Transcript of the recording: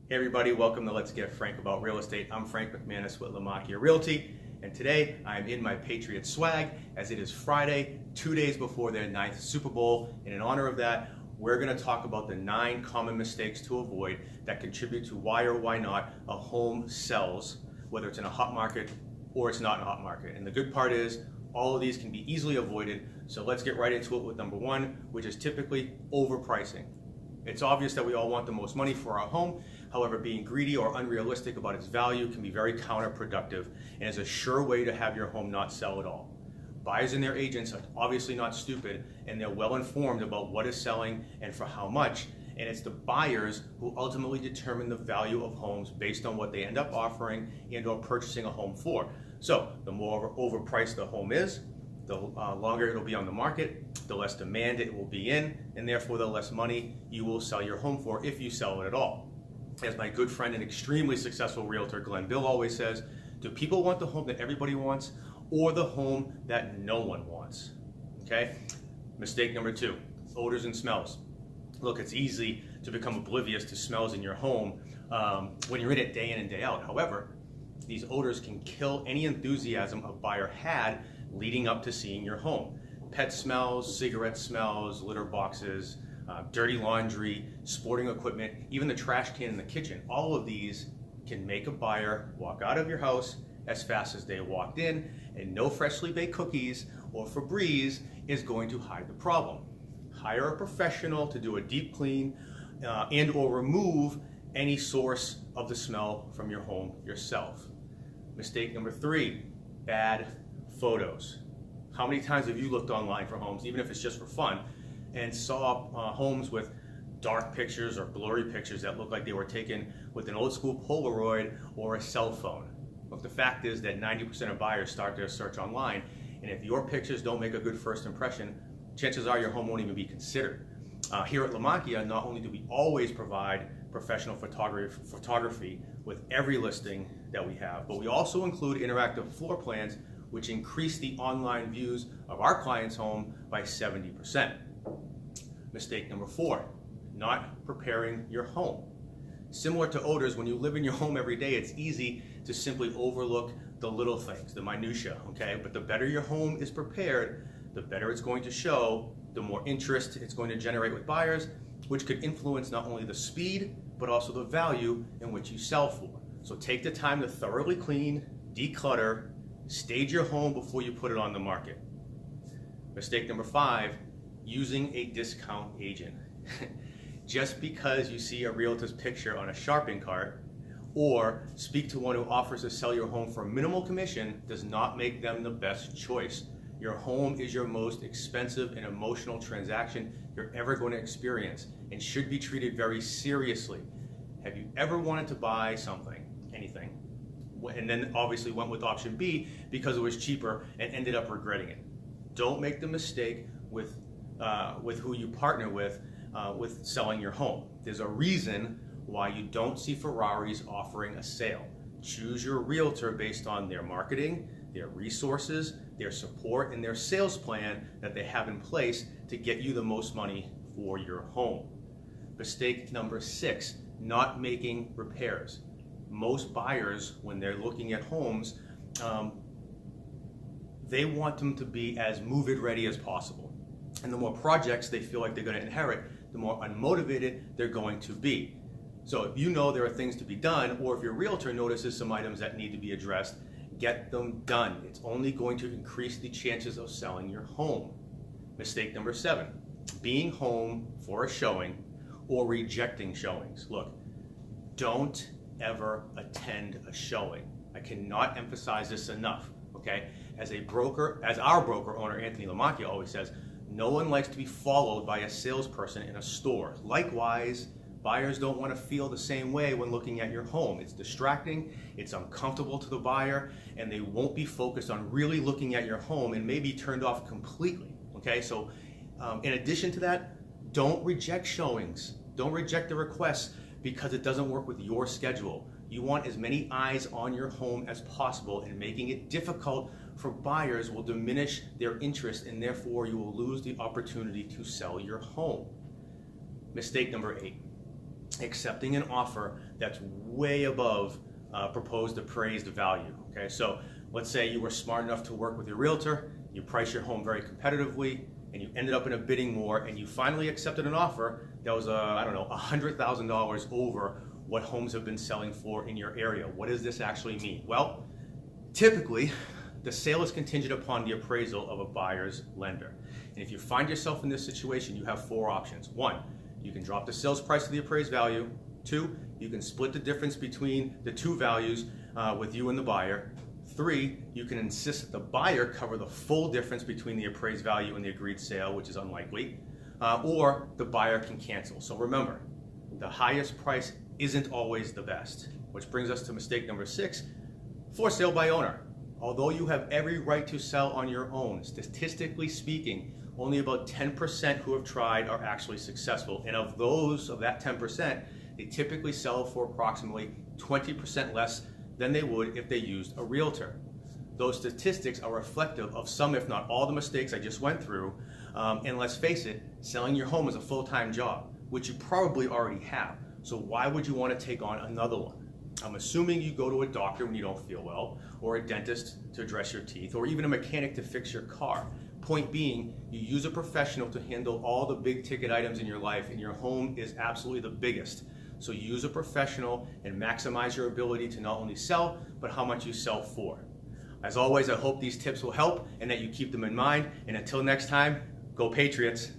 Hey everybody, welcome to Let's Get Frank About Real Estate. I'm Frank McManus with Lamakia Realty, and today I'm in my Patriot swag as it is Friday, 2 days before their 9th Super Bowl, and in honor of that, we're going to talk about the 9 common mistakes to avoid that contribute to why or why not a home sells, whether it's in a hot market or it's not in a hot market. And the good part is all of these can be easily avoided, so let's get right into it with number 1, which is typically overpricing. It's obvious that we all want the most money for our home. However, being greedy or unrealistic about its value can be very counterproductive and is a sure way to have your home not sell at all. Buyers and their agents are obviously not stupid, and they're well informed about what is selling and for how much, and it's the buyers who ultimately determine the value of homes based on what they end up offering and or purchasing a home for. So the more overpriced the home is, the longer it'll be on the market, the less demand it will be in, and therefore the less money you will sell your home for if you sell it at all. As my good friend and extremely successful realtor Glenn Bill always says, do people want the home that everybody wants or the home that no one wants? Okay? Mistake number 2, odors and smells. Look, it's easy to become oblivious to smells in your home when you're in it day in and day out. However, these odors can kill any enthusiasm a buyer had leading up to seeing your home. Pet smells, cigarette smells, litter boxes, dirty laundry, sporting equipment, even the trash can in the kitchen. All of these can make a buyer walk out of your house as fast as they walked in, and no freshly baked cookies or Febreze is going to hide the problem. Hire a professional to do a deep clean and or remove any source of the smell from your home yourself. Mistake number 3, bad photos. How many times have you looked online for homes, even if it's just for fun, and saw homes with dark pictures or blurry pictures that look like they were taken with an old school Polaroid or a cell phone? But the fact is that 90% of buyers start their search online, and if your pictures don't make a good first impression, chances are your home won't even be considered. Here at Lamakia, not only do we always provide professional photography with every listing that we have, but we also include interactive floor plans which increase the online views of our client's home by 70%. Mistake number 4, not preparing your home. Similar to odors, when you live in your home every day, it's easy to simply overlook the little things, the minutia, okay? But the better your home is prepared, the better it's going to show, the more interest it's going to generate with buyers, which could influence not only the speed, but also the value in which you sell for. So take the time to thoroughly clean, declutter, stage your home before you put it on the market. Mistake number 5, using a discount agent. Just because you see a realtor's picture on a shopping cart or speak to one who offers to sell your home for a minimal commission does not make them the best choice. Your home is your most expensive and emotional transaction you're ever going to experience and should be treated very seriously. Have you ever wanted to buy something, anything, and then obviously went with option B because it was cheaper and ended up regretting it? Don't make the mistake with who you partner with selling your home. There's a reason why you don't see Ferraris offering a sale. Choose your realtor based on their marketing, their resources, their support, and their sales plan that they have in place to get you the most money for your home. Mistake number 6, not making repairs. Most buyers, when they're looking at homes, they want them to be as move-in ready as possible. And the more projects they feel like they're going to inherit, the more unmotivated they're going to be. So if you know there are things to be done, or if your realtor notices some items that need to be addressed, get them done. It's only going to increase the chances of selling your home. Mistake number 7, being home for a showing or rejecting showings. Look, don't ever attend a showing. I cannot emphasize this enough, okay? As our broker owner, Anthony Lamakia, always says, no one likes to be followed by a salesperson in a store. Likewise, buyers don't want to feel the same way when looking at your home. It's distracting, it's uncomfortable to the buyer, and they won't be focused on really looking at your home and may be turned off completely, okay? So in addition to that, don't reject showings. Don't reject the requests because it doesn't work with your schedule. You want as many eyes on your home as possible, and making it difficult for buyers will diminish their interest, and therefore you will lose the opportunity to sell your home. Mistake number 8, accepting an offer that's way above proposed appraised value. Okay, so let's say you were smart enough to work with your realtor, you priced your home very competitively, and you ended up in a bidding war, and you finally accepted an offer that was, I don't know, $100,000 over what homes have been selling for in your area. What does this actually mean? Well, typically, the sale is contingent upon the appraisal of a buyer's lender. And if you find yourself in this situation, you have four options. One, you can drop the sales price to the appraised value. Two, you can split the difference between the two values with you and the buyer. Three, you can insist that the buyer cover the full difference between the appraised value and the agreed sale, which is unlikely. Or the buyer can cancel. So remember, the highest price isn't always the best. Which brings us to mistake number 6, for sale by owner. Although you have every right to sell on your own, statistically speaking, only about 10% who have tried are actually successful. And of that 10%, they typically sell for approximately 20% less than they would if they used a realtor. Those statistics are reflective of some, if not all, the mistakes I just went through. And let's face it, selling your home is a full-time job, which you probably already have. So why would you want to take on another one? I'm assuming you go to a doctor when you don't feel well, or a dentist to address your teeth, or even a mechanic to fix your car. Point being, you use a professional to handle all the big ticket items in your life, and your home is absolutely the biggest. So use a professional and maximize your ability to not only sell, but how much you sell for. As always, I hope these tips will help and that you keep them in mind. And until next time, go Patriots.